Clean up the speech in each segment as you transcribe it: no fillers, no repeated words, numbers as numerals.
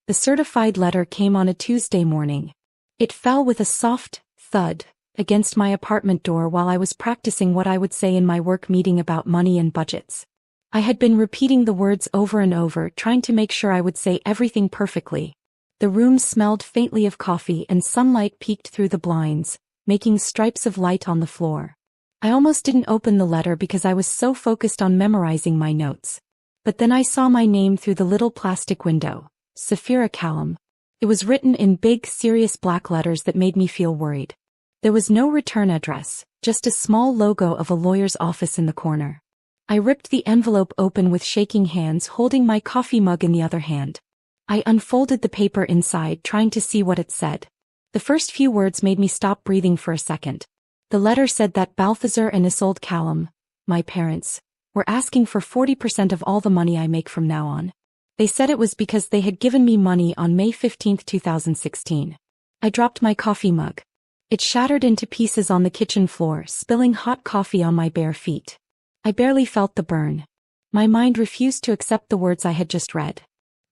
The certified letter came on a Tuesday morning. It fell with a soft thud against my apartment door while I was practicing what I would say in my work meeting about money and budgets. I had been repeating the words over and over, trying to make sure I would say everything perfectly. The room smelled faintly of coffee and sunlight peeked through the blinds, making stripes of light on the floor. I almost didn't open the letter because I was so focused on memorizing my notes. But then I saw my name through the little plastic window, Sapphira Callum. It was written in big, serious black letters that made me feel worried. There was no return address, just a small logo of a lawyer's office in the corner. I ripped the envelope open with shaking hands, holding my coffee mug in the other hand. I unfolded the paper inside, trying to see what it said. The first few words made me stop breathing for a second. The letter said that Balthazar and Isolde Callum, my parents, were asking for 40% of all the money I make from now on. They said it was because they had given me money on May 15, 2016. I dropped my coffee mug. It shattered into pieces on the kitchen floor, spilling hot coffee on my bare feet. I barely felt the burn. My mind refused to accept the words I had just read.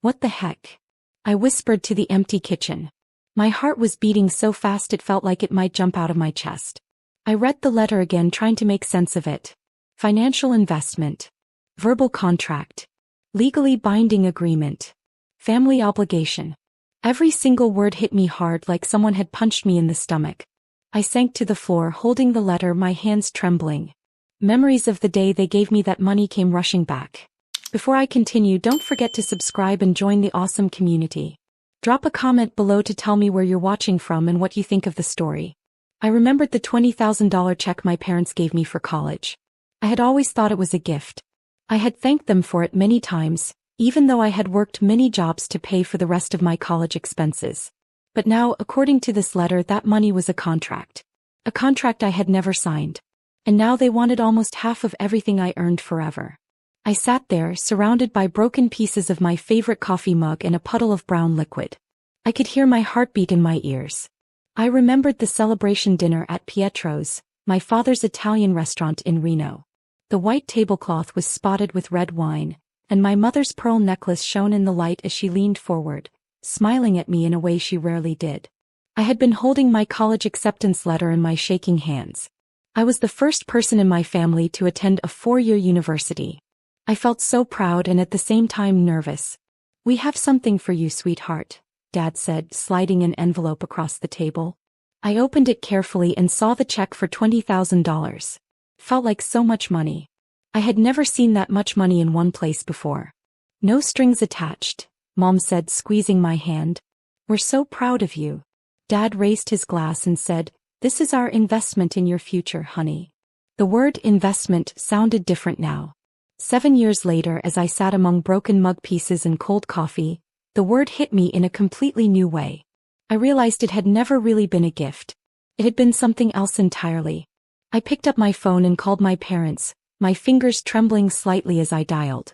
What the heck? I whispered to the empty kitchen. My heart was beating so fast it felt like it might jump out of my chest. I read the letter again, trying to make sense of it. Financial investment. Verbal contract. Legally binding agreement. Family obligation. Every single word hit me hard, like someone had punched me in the stomach. I sank to the floor, holding the letter, my hands trembling. Memories of the day they gave me that money came rushing back. Before I continue, don't forget to subscribe and join the awesome community. Drop a comment below to tell me where you're watching from and what you think of the story. I remembered the $20,000 check my parents gave me for college. I had always thought it was a gift. I had thanked them for it many times, even though I had worked many jobs to pay for the rest of my college expenses. But now, according to this letter, that money was a contract. A contract I had never signed. And now they wanted almost half of everything I earned forever. I sat there, surrounded by broken pieces of my favorite coffee mug and a puddle of brown liquid. I could hear my heartbeat in my ears. I remembered the celebration dinner at Pietro's, my father's Italian restaurant in Reno. The white tablecloth was spotted with red wine, and my mother's pearl necklace shone in the light as she leaned forward, smiling at me in a way she rarely did. I had been holding my college acceptance letter in my shaking hands. I was the first person in my family to attend a 4-year university. I felt so proud and at the same time nervous. "We have something for you, sweetheart," Dad said, sliding an envelope across the table. I opened it carefully and saw the check for $20,000. Felt like so much money. I had never seen that much money in one place before. "No strings attached," Mom said, squeezing my hand. "We're so proud of you." Dad raised his glass and said, "This is our investment in your future, honey." The word investment sounded different now. 7 years later, as I sat among broken mug pieces and cold coffee, the word hit me in a completely new way. I realized it had never really been a gift. It had been something else entirely. I picked up my phone and called my parents, my fingers trembling slightly as I dialed.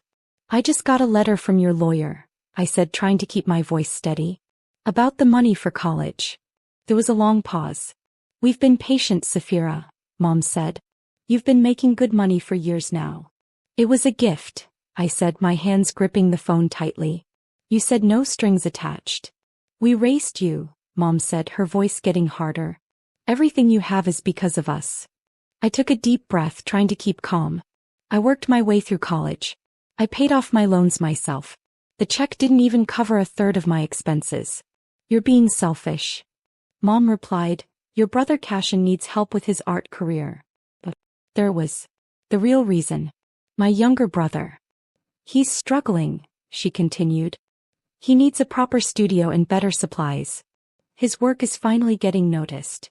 "I just got a letter from your lawyer," I said, trying to keep my voice steady. "About the money for college." There was a long pause. "We've been patient, Sapphira," Mom said. "You've been making good money for years now." "It was a gift," I said, my hands gripping the phone tightly. "You said no strings attached." "We raised you," Mom said, her voice getting harder. "Everything you have is because of us." I took a deep breath, trying to keep calm. I worked my way through college. I paid off my loans myself. The check didn't even cover a third of my expenses. "You're being selfish," Mom replied. "Your brother Cashin needs help with his art career." But there was the real reason. My younger brother. "He's struggling," she continued. "He needs a proper studio and better supplies. His work is finally getting noticed."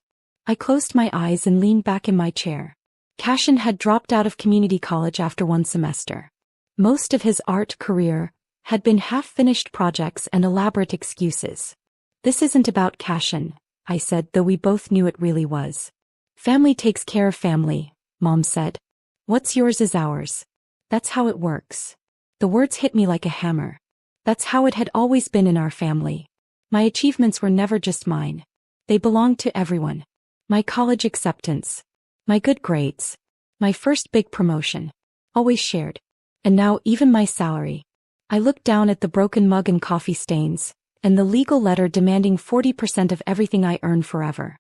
I closed my eyes and leaned back in my chair. Cashin had dropped out of community college after 1 semester. Most of his art career had been half-finished projects and elaborate excuses. "This isn't about Cashin," I said, though we both knew it really was. "Family takes care of family," Mom said. "What's yours is ours. That's how it works." The words hit me like a hammer. That's how it had always been in our family. My achievements were never just mine. They belonged to everyone. My college acceptance. My good grades. My first big promotion. Always shared. And now even my salary. I looked down at the broken mug and coffee stains, and the legal letter demanding 40% of everything I earn forever.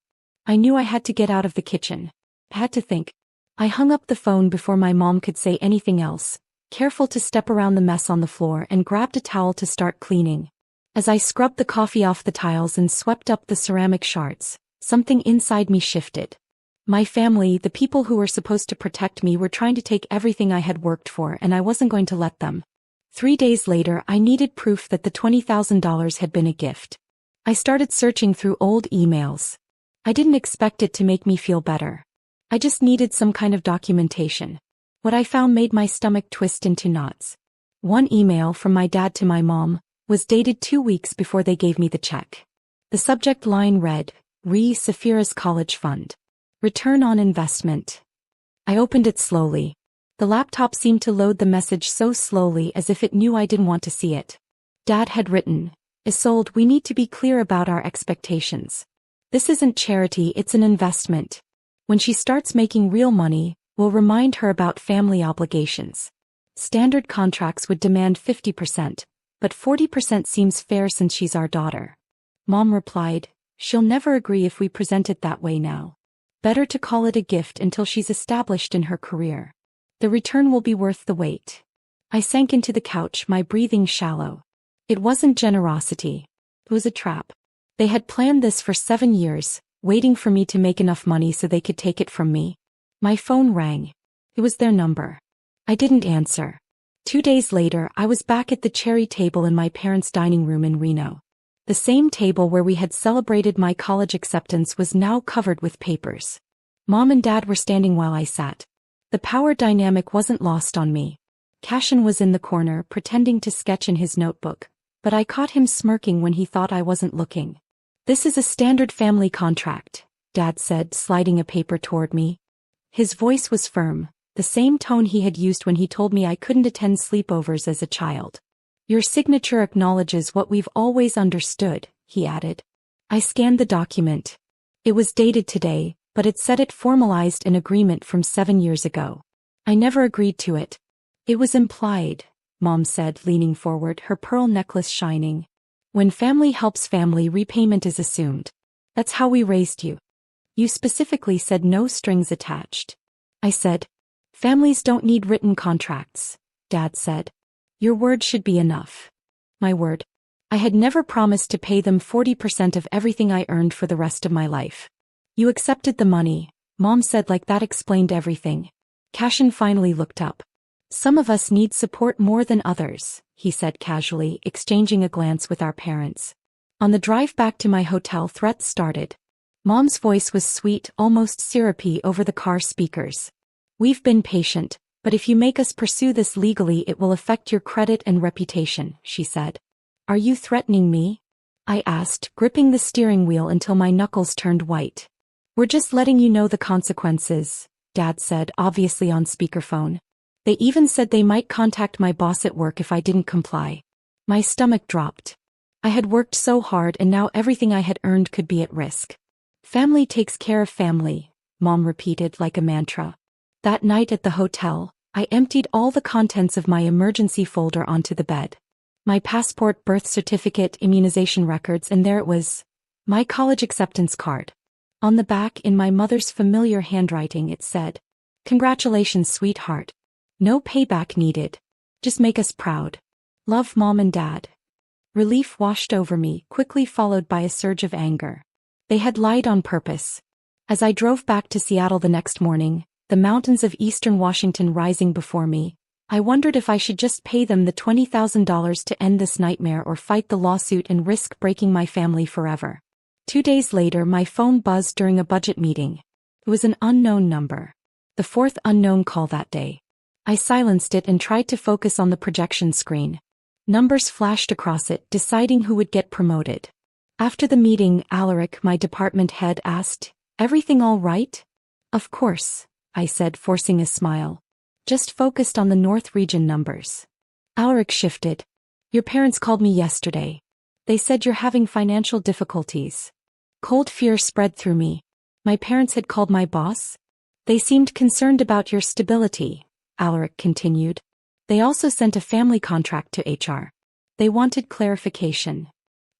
I knew I had to get out of the kitchen. Had to think. I hung up the phone before my mom could say anything else, careful to step around the mess on the floor, and grabbed a towel to start cleaning. As I scrubbed the coffee off the tiles and swept up the ceramic shards, something inside me shifted. My family, the people who were supposed to protect me, were trying to take everything I had worked for, and I wasn't going to let them. 3 days later, I needed proof that the $20,000 had been a gift. I started searching through old emails. I didn't expect it to make me feel better. I just needed some kind of documentation. What I found made my stomach twist into knots. One email from my dad to my mom was dated 2 weeks before they gave me the check. The subject line read, Saphira's College Fund. Return on investment. I opened it slowly. The laptop seemed to load the message so slowly, as if it knew I didn't want to see it. Dad had written, Isolde, we need to be clear about our expectations. This isn't charity, it's an investment. When she starts making real money, we'll remind her about family obligations. Standard contracts would demand 50%, but 40% seems fair since she's our daughter. Mom replied, she'll never agree if we present it that way now. Better to call it a gift until she's established in her career. The return will be worth the wait. I sank into the couch, my breathing shallow. It wasn't generosity. It was a trap. They had planned this for 7 years, waiting for me to make enough money so they could take it from me. My phone rang. It was their number. I didn't answer. 2 days later, I was back at the cherry table in my parents' dining room in Reno. The same table where we had celebrated my college acceptance was now covered with papers. Mom and Dad were standing while I sat. The power dynamic wasn't lost on me. Cashin was in the corner, pretending to sketch in his notebook, but I caught him smirking when he thought I wasn't looking. This is a standard family contract, Dad said, sliding a paper toward me. His voice was firm, the same tone he had used when he told me I couldn't attend sleepovers as a child. Your signature acknowledges what we've always understood, he added. I scanned the document. It was dated today, but it said it formalized an agreement from 7 years ago. I never agreed to it. It was implied, Mom said, leaning forward, her pearl necklace shining. When family helps family, repayment is assumed. That's how we raised you. You specifically said no strings attached. I said, families don't need written contracts, Dad said. Your word should be enough. My word. I had never promised to pay them 40% of everything I earned for the rest of my life. You accepted the money, Mom said, like that explained everything. Cashin finally looked up. Some of us need support more than others, he said casually, exchanging a glance with our parents. On the drive back to my hotel, threats started. Mom's voice was sweet, almost syrupy over the car speakers. We've been patient, but if you make us pursue this legally, it will affect your credit and reputation, she said. Are you threatening me? I asked, gripping the steering wheel until my knuckles turned white. We're just letting you know the consequences, Dad said, obviously on speakerphone. They even said they might contact my boss at work if I didn't comply. My stomach dropped. I had worked so hard, and now everything I had earned could be at risk. Family takes care of family, Mom repeated like a mantra. That night at the hotel, I emptied all the contents of my emergency folder onto the bed. My passport, birth certificate, immunization records, and there it was. My college acceptance card. On the back, in my mother's familiar handwriting, it said, Congratulations, sweetheart. No payback needed. Just make us proud. Love, Mom and Dad. Relief washed over me, quickly followed by a surge of anger. They had lied on purpose. As I drove back to Seattle the next morning, the mountains of eastern Washington rising before me, I wondered if I should just pay them the $20,000 to end this nightmare or fight the lawsuit and risk breaking my family forever. 2 days later, my phone buzzed during a budget meeting. It was an unknown number. The fourth unknown call that day. I silenced it and tried to focus on the projection screen. Numbers flashed across it, deciding who would get promoted. After the meeting, Alaric, my department head, asked, Everything all right? Of course, I said, forcing a smile. Just focused on the North region numbers. Alaric shifted. Your parents called me yesterday. They said you're having financial difficulties. Cold fear spread through me. My parents had called my boss? They seemed concerned about your stability, Alaric continued. They also sent a family contract to HR. They wanted clarification.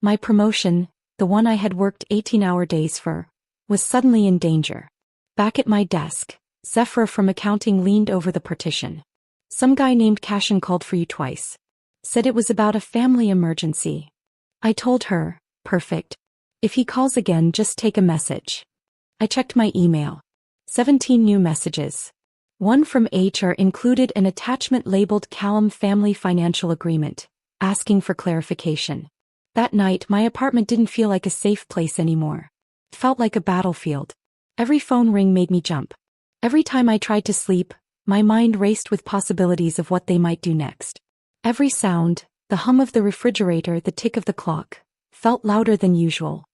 My promotion, the one I had worked 18-hour days for, was suddenly in danger. Back at my desk, Zephyr from accounting leaned over the partition. Some guy named Cashin called for you twice. Said it was about a family emergency. I told her, perfect. If he calls again, just take a message. I checked my email. 17 new messages. One from HR included an attachment labeled Callum Family Financial Agreement, asking for clarification. That night, my apartment didn't feel like a safe place anymore. It felt like a battlefield. Every phone ring made me jump. Every time I tried to sleep, my mind raced with possibilities of what they might do next. Every sound, the hum of the refrigerator, the tick of the clock, felt louder than usual.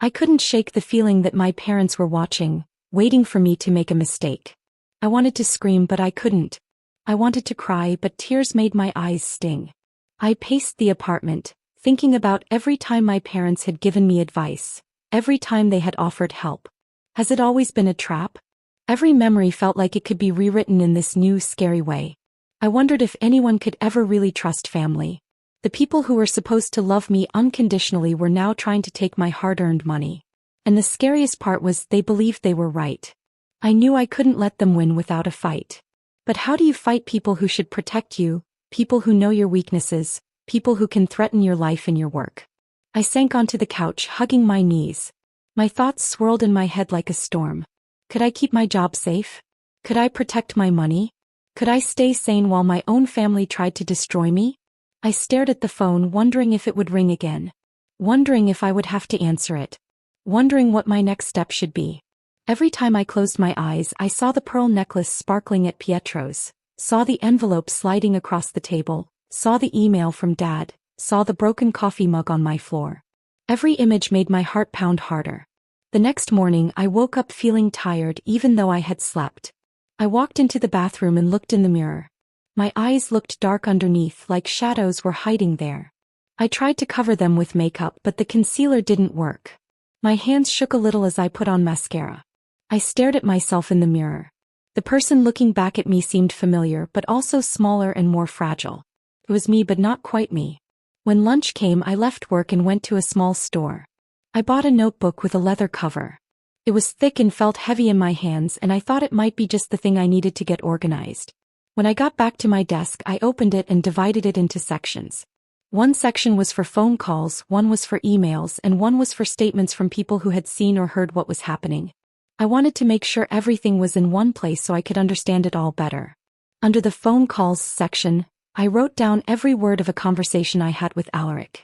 I couldn't shake the feeling that my parents were watching, waiting for me to make a mistake. I wanted to scream, but I couldn't. I wanted to cry, but tears made my eyes sting. I paced the apartment, thinking about every time my parents had given me advice, every time they had offered help. Has it always been a trap? Every memory felt like it could be rewritten in this new, scary way. I wondered if anyone could ever really trust family. The people who were supposed to love me unconditionally were now trying to take my hard-earned money. And the scariest part was they believed they were right. I knew I couldn't let them win without a fight. But how do you fight people who should protect you, people who know your weaknesses, people who can threaten your life and your work? I sank onto the couch, hugging my knees. My thoughts swirled in my head like a storm. Could I keep my job safe? Could I protect my money? Could I stay sane while my own family tried to destroy me? I stared at the phone, wondering if it would ring again. Wondering if I would have to answer it. Wondering what my next step should be. Every time I closed my eyes, I saw the pearl necklace sparkling at Pietro's, saw the envelope sliding across the table, saw the email from Dad, saw the broken coffee mug on my floor. Every image made my heart pound harder. The next morning, I woke up feeling tired even though I had slept. I walked into the bathroom and looked in the mirror. My eyes looked dark underneath, like shadows were hiding there. I tried to cover them with makeup, but the concealer didn't work. My hands shook a little as I put on mascara. I stared at myself in the mirror. The person looking back at me seemed familiar, but also smaller and more fragile. It was me, but not quite me. When lunch came, I left work and went to a small store. I bought a notebook with a leather cover. It was thick and felt heavy in my hands, and I thought it might be just the thing I needed to get organized. When I got back to my desk, I opened it and divided it into sections. One section was for phone calls, one was for emails, and one was for statements from people who had seen or heard what was happening. I wanted to make sure everything was in one place so I could understand it all better. Under the phone calls section, I wrote down every word of a conversation I had with Alaric.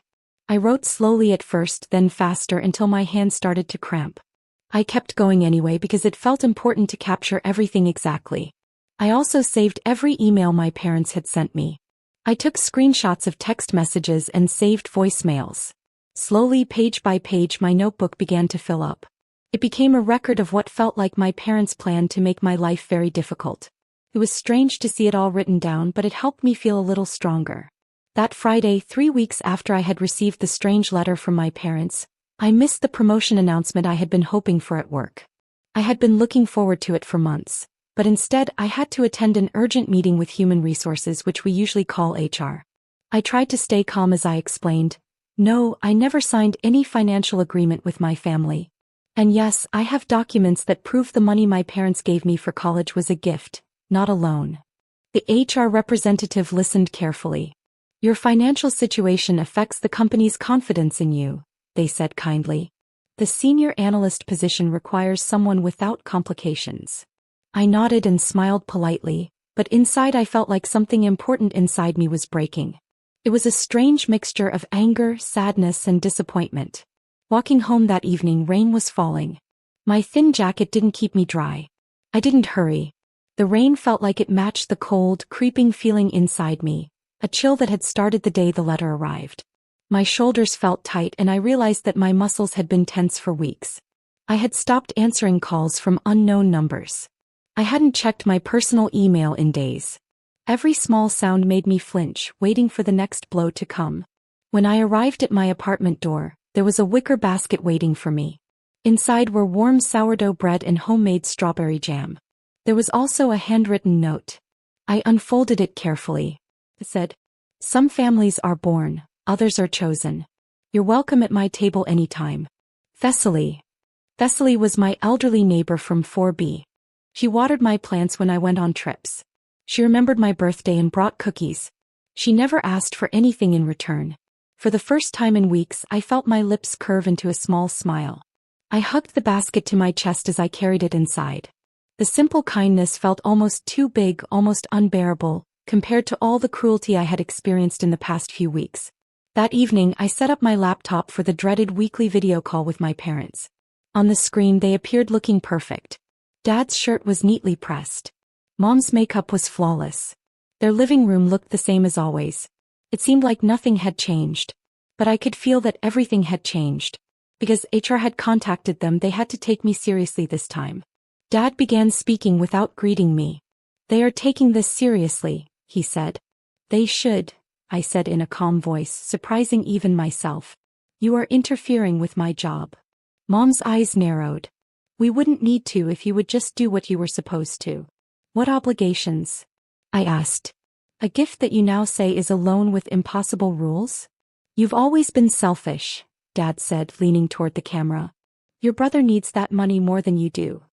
I wrote slowly at first, then faster until my hands started to cramp. I kept going anyway because it felt important to capture everything exactly. I also saved every email my parents had sent me. I took screenshots of text messages and saved voicemails. Slowly, page by page, my notebook began to fill up. It became a record of what felt like my parents' plan to make my life very difficult. It was strange to see it all written down, but it helped me feel a little stronger. That Friday, 3 weeks after I had received the strange letter from my parents, I missed the promotion announcement I had been hoping for at work. I had been looking forward to it for months. But instead, I had to attend an urgent meeting with Human Resources, which we usually call HR. I tried to stay calm as I explained, "No, I never signed any financial agreement with my family. And yes, I have documents that prove the money my parents gave me for college was a gift, not a loan." The HR representative listened carefully. "Your financial situation affects the company's confidence in you," they said kindly. "The senior analyst position requires someone without complications." I nodded and smiled politely, but inside I felt like something important inside me was breaking. It was a strange mixture of anger, sadness, and disappointment. Walking home that evening, rain was falling. My thin jacket didn't keep me dry. I didn't hurry. The rain felt like it matched the cold, creeping feeling inside me, a chill that had started the day the letter arrived. My shoulders felt tight and I realized that my muscles had been tense for weeks. I had stopped answering calls from unknown numbers. I hadn't checked my personal email in days. Every small sound made me flinch, waiting for the next blow to come. When I arrived at my apartment door, there was a wicker basket waiting for me. Inside were warm sourdough bread and homemade strawberry jam. There was also a handwritten note. I unfolded it carefully. It said, "Some families are born, others are chosen. You're welcome at my table anytime. Thessaly. Thessaly was my elderly neighbor from 4B. She watered my plants when I went on trips. She remembered my birthday and brought cookies. She never asked for anything in return. For the first time in weeks, I felt my lips curve into a small smile. I hugged the basket to my chest as I carried it inside. The simple kindness felt almost too big, almost unbearable, compared to all the cruelty I had experienced in the past few weeks. That evening, I set up my laptop for the dreaded weekly video call with my parents. On the screen, they appeared looking perfect. Dad's shirt was neatly pressed. Mom's makeup was flawless. Their living room looked the same as always. It seemed like nothing had changed. But I could feel that everything had changed. Because HR had contacted them, they had to take me seriously this time. Dad began speaking without greeting me. "They are taking this seriously," he said. "They should," I said in a calm voice, surprising even myself. "You are interfering with my job." Mom's eyes narrowed. "We wouldn't need to if you would just do what you were supposed to." "What obligations?" I asked. "A gift that you now say is a loan with impossible rules?" "You've always been selfish," Dad said, leaning toward the camera. "Your brother needs that money more than you do."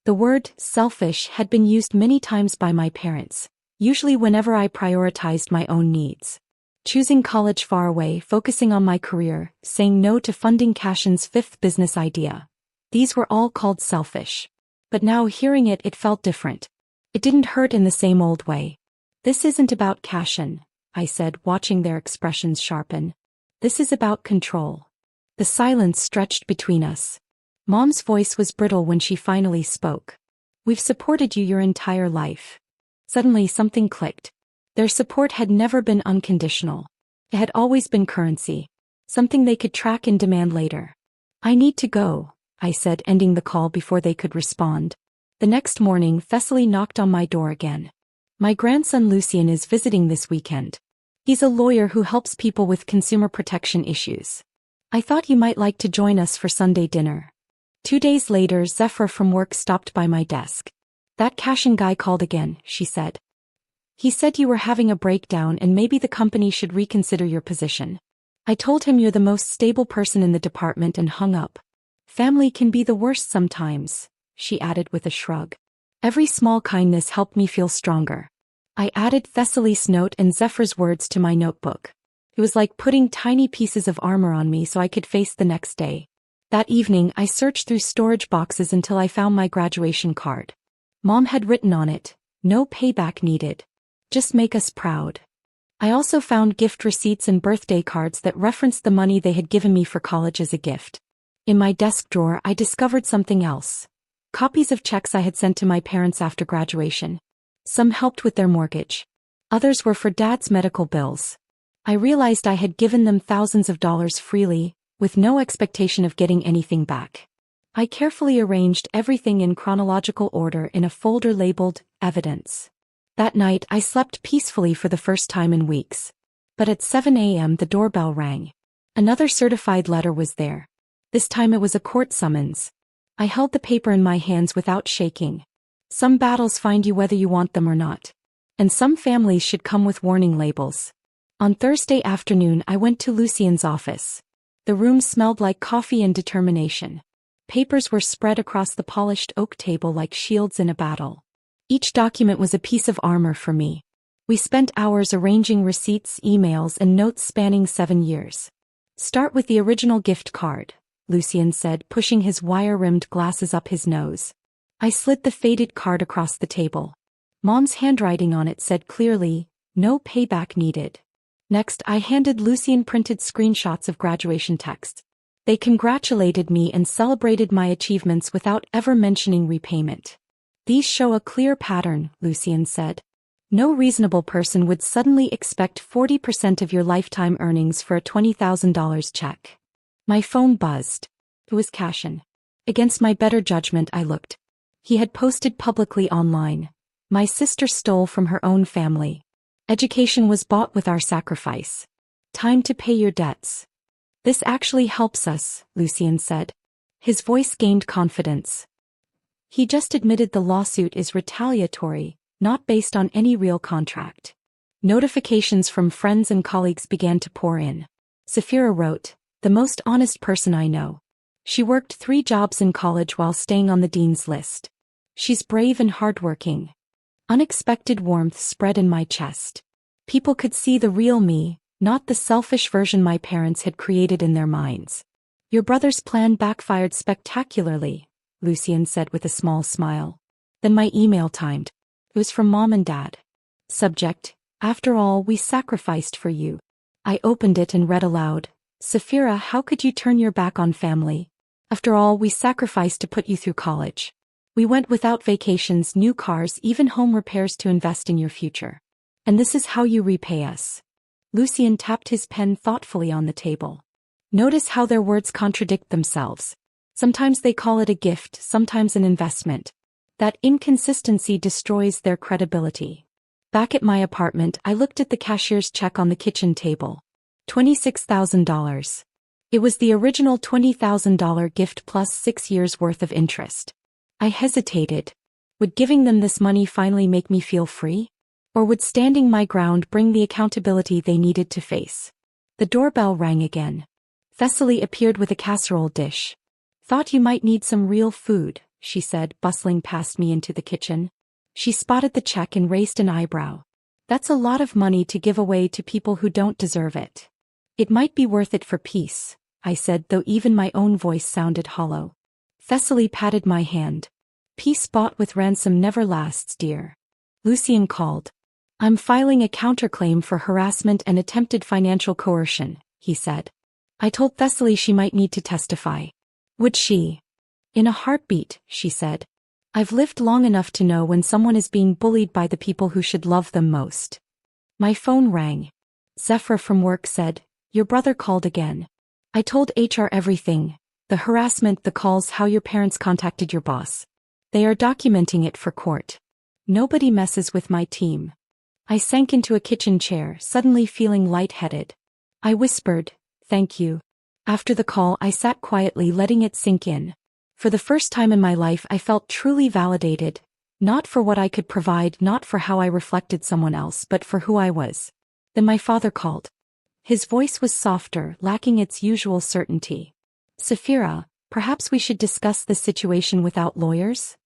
The word selfish had been used many times by my parents, usually whenever I prioritized my own needs. Choosing college far away, focusing on my career, saying no to funding Cashin's fifth business idea. These were all called selfish. But now hearing it, it felt different. It didn't hurt in the same old way. "This isn't about Cashin," I said, watching their expressions sharpen. "This is about control." The silence stretched between us. Mom's voice was brittle when she finally spoke. "We've supported you your entire life." Suddenly something clicked. Their support had never been unconditional. It had always been currency. Something they could track and demand later. "I need to go," I said, ending the call before they could respond. The next morning, Thessaly knocked on my door again. "My grandson Lucien is visiting this weekend. He's a lawyer who helps people with consumer protection issues. I thought you might like to join us for Sunday dinner." 2 days later, Zephyr from work stopped by my desk. "That Cashin guy called again," she said. "He said you were having a breakdown and maybe the company should reconsider your position." I told him you're the most stable person in the department and hung up. "Family can be the worst sometimes," she added with a shrug. Every small kindness helped me feel stronger. I added Thessaly's note and Zephyr's words to my notebook. It was like putting tiny pieces of armor on me so I could face the next day. That evening, I searched through storage boxes until I found my graduation card. Mom had written on it, "No payback needed. Just make us proud." I also found gift receipts and birthday cards that referenced the money they had given me for college as a gift. In my desk drawer, I discovered something else. Copies of checks I had sent to my parents after graduation. Some helped with their mortgage. Others were for Dad's medical bills. I realized I had given them thousands of dollars freely, with no expectation of getting anything back. I carefully arranged everything in chronological order in a folder labeled Evidence. That night, I slept peacefully for the first time in weeks. But at 7 a.m. the doorbell rang. Another certified letter was there. This time it was a court summons. I held the paper in my hands without shaking. Some battles find you whether you want them or not. And some families should come with warning labels. On Thursday afternoon, I went to Lucien's office. The room smelled like coffee and determination. Papers were spread across the polished oak table like shields in a battle. Each document was a piece of armor for me. We spent hours arranging receipts, emails, and notes spanning 7 years. "Start with the original gift card," Lucien said, pushing his wire-rimmed glasses up his nose. I slid the faded card across the table. Mom's handwriting on it said clearly, "No payback needed." Next, I handed Lucien printed screenshots of graduation texts. They congratulated me and celebrated my achievements without ever mentioning repayment. "These show a clear pattern," Lucien said. "No reasonable person would suddenly expect 40% of your lifetime earnings for a $20,000 check." My phone buzzed. It was Cashin. Against my better judgment, I looked. He had posted publicly online. "My sister stole from her own family. Education was bought with our sacrifice. Time to pay your debts." "This actually helps us," Lucien said. His voice gained confidence. "He just admitted the lawsuit is retaliatory, not based on any real contract." Notifications from friends and colleagues began to pour in. Safira wrote, The most honest person I know. She worked 3 jobs in college while staying on the dean's list. She's brave and hardworking. Unexpected warmth spread in my chest. People could see the real me, not the selfish version my parents had created in their minds. Your brother's plan backfired spectacularly, Lucien said with a small smile. Then my email timed. It was from Mom and Dad. Subject: after all we sacrificed for you. I opened it and read aloud. Safira, how could you turn your back on family? After all we sacrificed to put you through college. We went without vacations, new cars, even home repairs to invest in your future. And this is how you repay us. Lucien tapped his pen thoughtfully on the table. Notice how their words contradict themselves. Sometimes they call it a gift, sometimes an investment. That inconsistency destroys their credibility. Back at my apartment, I looked at the cashier's check on the kitchen table. $26,000. It was the original $20,000 gift plus 6 years' worth of interest. I hesitated. Would giving them this money finally make me feel free? Or would standing my ground bring the accountability they needed to face? The doorbell rang again. Thessaly appeared with a casserole dish. Thought you might need some real food, she said, bustling past me into the kitchen. She spotted the check and raised an eyebrow. That's a lot of money to give away to people who don't deserve it. It might be worth it for peace, I said, though even my own voice sounded hollow. Thessaly patted my hand. Peace bought with ransom never lasts, dear. Lucien called. I'm filing a counterclaim for harassment and attempted financial coercion, he said. I told Thessaly she might need to testify. Would she? In a heartbeat, she said. I've lived long enough to know when someone is being bullied by the people who should love them most. My phone rang. Zephyr from work said, your brother called again. I told HR everything. The harassment, the calls, how your parents contacted your boss. They are documenting it for court. Nobody messes with my team. I sank into a kitchen chair, suddenly feeling lightheaded. I whispered, thank you. After the call, I sat quietly, letting it sink in. For the first time in my life, I felt truly validated, not for what I could provide, not for how I reflected someone else, but for who I was. Then my father called. His voice was softer, lacking its usual certainty. Safira, perhaps we should discuss this situation without lawyers?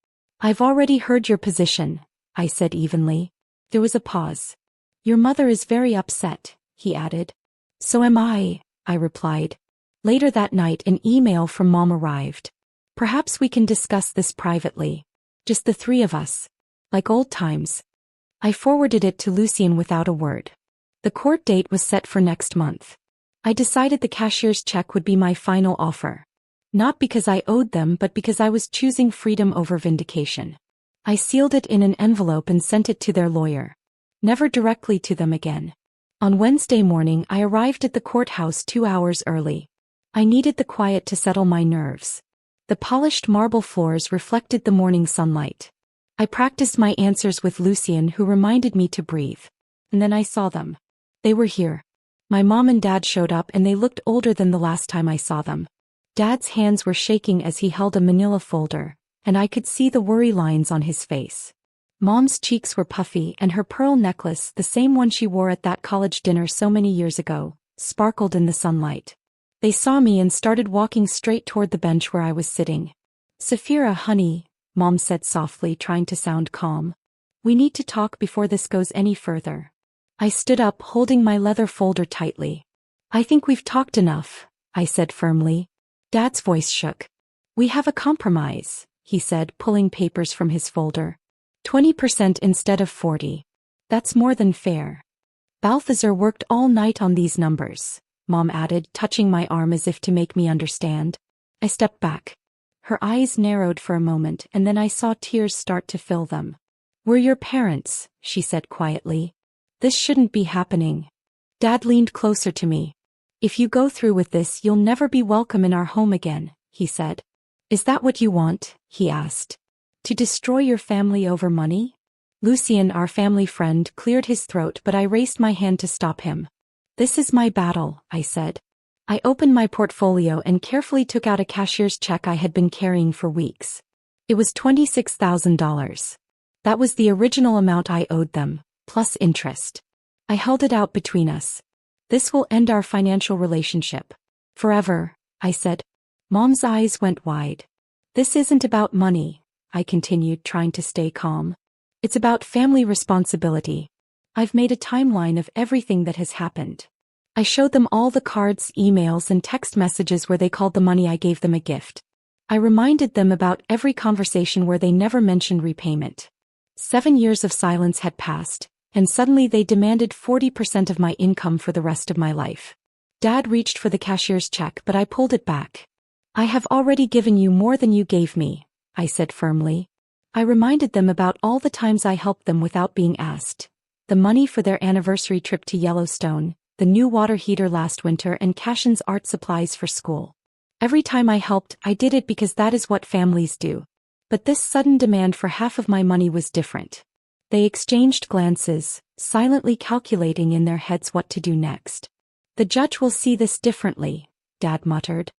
I've already heard your position, I said evenly. There was a pause. Your mother is very upset, he added. So am I replied. Later that night, an email from Mom arrived. Perhaps we can discuss this privately. Just the 3 of us. Like old times. I forwarded it to Lucien without a word. The court date was set for next month. I decided the cashier's check would be my final offer. Not because I owed them, but because I was choosing freedom over vindication. I sealed it in an envelope and sent it to their lawyer. Never directly to them again. On Wednesday morning, I arrived at the courthouse 2 hours early. I needed the quiet to settle my nerves. The polished marble floors reflected the morning sunlight. I practiced my answers with Lucien, who reminded me to breathe. And then I saw them. They were here. My mom and dad showed up, and they looked older than the last time I saw them. Dad's hands were shaking as he held a manila folder, and I could see the worry lines on his face. Mom's cheeks were puffy, and her pearl necklace, the same one she wore at that college dinner so many years ago, sparkled in the sunlight. They saw me and started walking straight toward the bench where I was sitting. Safira, honey, Mom said softly, trying to sound calm. We need to talk before this goes any further. I stood up, holding my leather folder tightly. I think we've talked enough, I said firmly. Dad's voice shook. We have a compromise, he said, pulling papers from his folder. 20% instead of 40. That's more than fair. Balthazar worked all night on these numbers, Mom added, touching my arm as if to make me understand. I stepped back. Her eyes narrowed for a moment, and then I saw tears start to fill them. We're your parents, she said quietly. This shouldn't be happening. Dad leaned closer to me. If you go through with this, you'll never be welcome in our home again, he said. Is that what you want? He asked. To destroy your family over money? Lucien, our family friend, cleared his throat, but I raised my hand to stop him. This is my battle, I said. I opened my portfolio and carefully took out a cashier's check I had been carrying for weeks. It was $26,000. That was the original amount I owed them, plus interest. I held it out between us. This will end our financial relationship. Forever, I said. Mom's eyes went wide. This isn't about money, I continued, trying to stay calm. It's about family responsibility. I've made a timeline of everything that has happened. I showed them all the cards, emails, and text messages where they called the money I gave them a gift. I reminded them about every conversation where they never mentioned repayment. 7 years of silence had passed, and suddenly they demanded 40% of my income for the rest of my life. Dad reached for the cashier's check, but I pulled it back. I have already given you more than you gave me, I said firmly. I reminded them about all the times I helped them without being asked. The money for their anniversary trip to Yellowstone, the new water heater last winter, and Cashin's art supplies for school. Every time I helped, I did it because that is what families do. But this sudden demand for half of my money was different. They exchanged glances, silently calculating in their heads what to do next. The judge will see this differently, Dad muttered.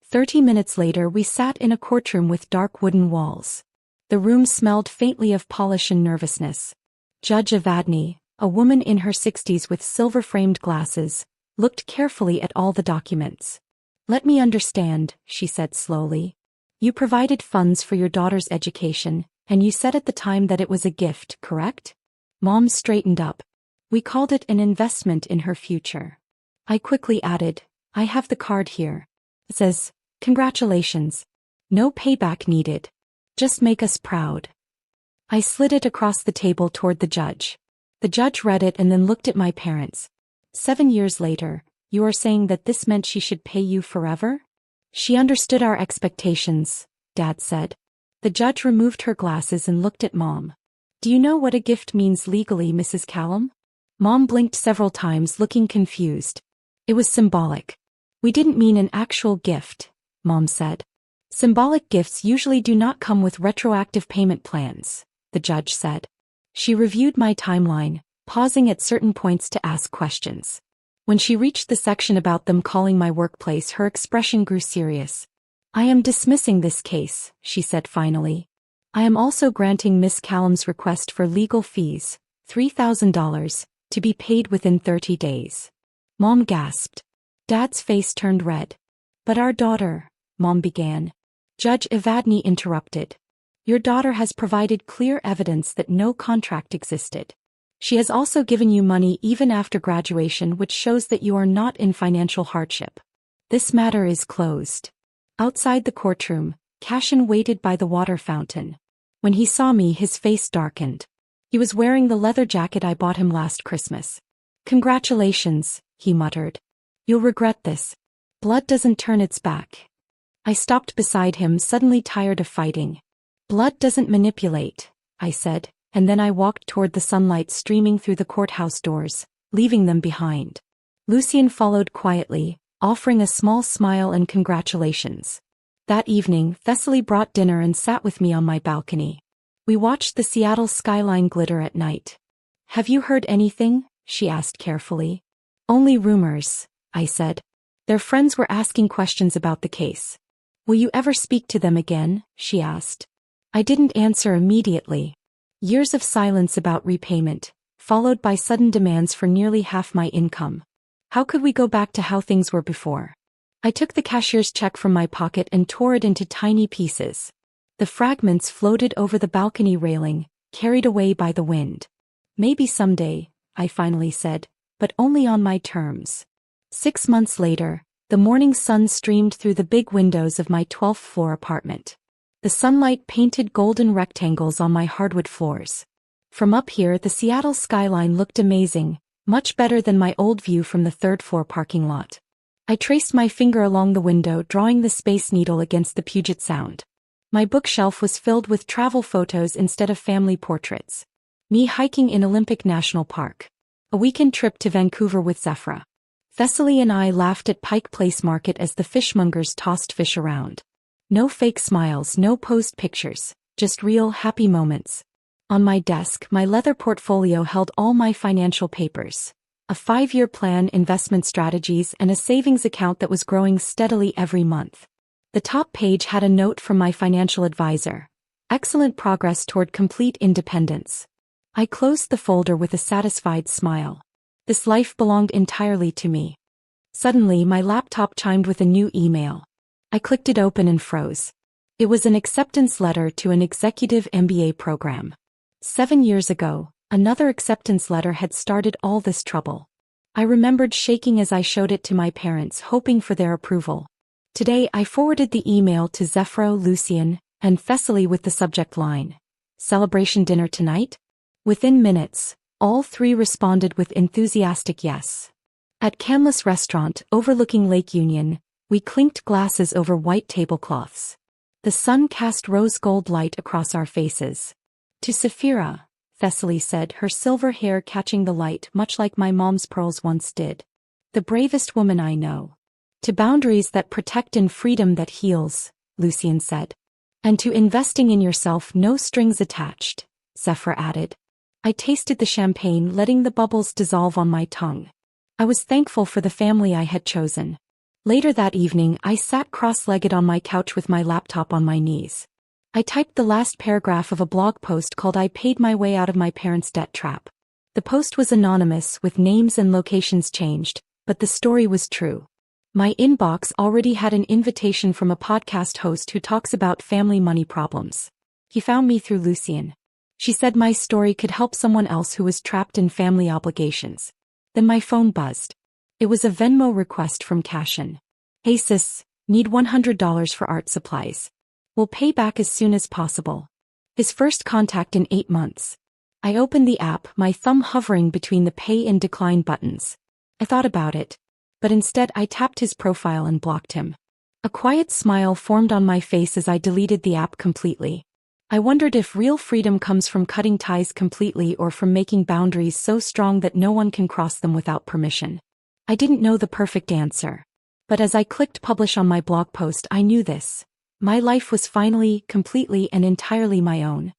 30 minutes later, we sat in a courtroom with dark wooden walls. The room smelled faintly of polish and nervousness. Judge Evadny, a woman in her 60s with silver-framed glasses, looked carefully at all the documents. Let me understand, she said slowly. You provided funds for your daughter's education, and you said at the time that it was a gift, correct? Mom straightened up. We called it an investment in her future. I quickly added, I have the card here. It says, congratulations. No payback needed. Just make us proud. I slid it across the table toward the judge. The judge read it and then looked at my parents. 7 years later, you are saying that this meant she should pay you forever? She understood our expectations, Dad said. The judge removed her glasses and looked at Mom. Do you know what a gift means legally, Mrs. Callum? Mom blinked several times, looking confused. It was symbolic. We didn't mean an actual gift, Mom said. Symbolic gifts usually do not come with retroactive payment plans, the judge said. She reviewed my timeline, pausing at certain points to ask questions. When she reached the section about them calling my workplace, her expression grew serious. I am dismissing this case, she said finally. I am also granting Miss Callum's request for legal fees, $3,000, to be paid within 30 days. Mom gasped. Dad's face turned red. But our daughter, Mom began. Judge Evadny interrupted. Your daughter has provided clear evidence that no contract existed. She has also given you money even after graduation, which shows that you are not in financial hardship. This matter is closed. Outside the courtroom, Cashin waited by the water fountain. When he saw me, his face darkened. He was wearing the leather jacket I bought him last Christmas. Congratulations, he muttered. You'll regret this. Blood doesn't turn its back. I stopped beside him, suddenly tired of fighting. Blood doesn't manipulate, I said, and then I walked toward the sunlight streaming through the courthouse doors, leaving them behind. Lucien followed quietly, offering a small smile and congratulations. That evening, Thessaly brought dinner and sat with me on my balcony. We watched the Seattle skyline glitter at night. Have you heard anything? She asked carefully. Only rumors, I said. Their friends were asking questions about the case. Will you ever speak to them again? She asked. I didn't answer immediately. Years of silence about repayment, followed by sudden demands for nearly half my income. How could we go back to how things were before? I took the cashier's check from my pocket and tore it into tiny pieces. The fragments floated over the balcony railing, carried away by the wind. Maybe someday, I finally said, but only on my terms. 6 months later, the morning sun streamed through the big windows of my 12th floor apartment. The sunlight painted golden rectangles on my hardwood floors. From up here, the Seattle skyline looked amazing, much better than my old view from the 3rd floor parking lot. I traced my finger along the window, drawing the Space Needle against the Puget Sound. My bookshelf was filled with travel photos instead of family portraits. Me hiking in Olympic National Park. A weekend trip to Vancouver with Zephyra. Thessaly and I laughed at Pike Place Market as the fishmongers tossed fish around. No fake smiles, no posed pictures, just real, happy moments. On my desk, my leather portfolio held all my financial papers. A 5-year plan, investment strategies, and a savings account that was growing steadily every month. The top page had a note from my financial advisor. Excellent progress toward complete independence. I closed the folder with a satisfied smile. This life belonged entirely to me. Suddenly, my laptop chimed with a new email. I clicked it open and froze. It was an acceptance letter to an executive MBA program. 7 years ago, another acceptance letter had started all this trouble. I remembered shaking as I showed it to my parents, hoping for their approval. Today, I forwarded the email to Zephyro, Lucian, and Thessaly with the subject line, "Celebration dinner tonight?" Within minutes, all three responded with enthusiastic yes. At Canlis Restaurant, overlooking Lake Union, we clinked glasses over white tablecloths. The sun cast rose-gold light across our faces. "To Saphira," Thessaly said, her silver hair catching the light much like my mom's pearls once did. "The bravest woman I know." "To boundaries that protect and freedom that heals," Lucian said. "And to investing in yourself, no strings attached," Zephyr added. I tasted the champagne, letting the bubbles dissolve on my tongue. I was thankful for the family I had chosen. Later that evening, I sat cross-legged on my couch with my laptop on my knees. I typed the last paragraph of a blog post called "I Paid My Way Out of My Parents' Debt Trap." The post was anonymous, with names and locations changed, but the story was true. My inbox already had an invitation from a podcast host who talks about family money problems. He found me through Lucian. She said my story could help someone else who was trapped in family obligations. Then my phone buzzed. It was a Venmo request from Cashin. "Hey sis, need $100 for art supplies. We'll pay back as soon as possible." His first contact in 8 months. I opened the app, my thumb hovering between the pay and decline buttons. I thought about it, but instead I tapped his profile and blocked him. A quiet smile formed on my face as I deleted the app completely. I wondered if real freedom comes from cutting ties completely or from making boundaries so strong that no one can cross them without permission. I didn't know the perfect answer. But as I clicked publish on my blog post, I knew this. My life was finally, completely and entirely my own.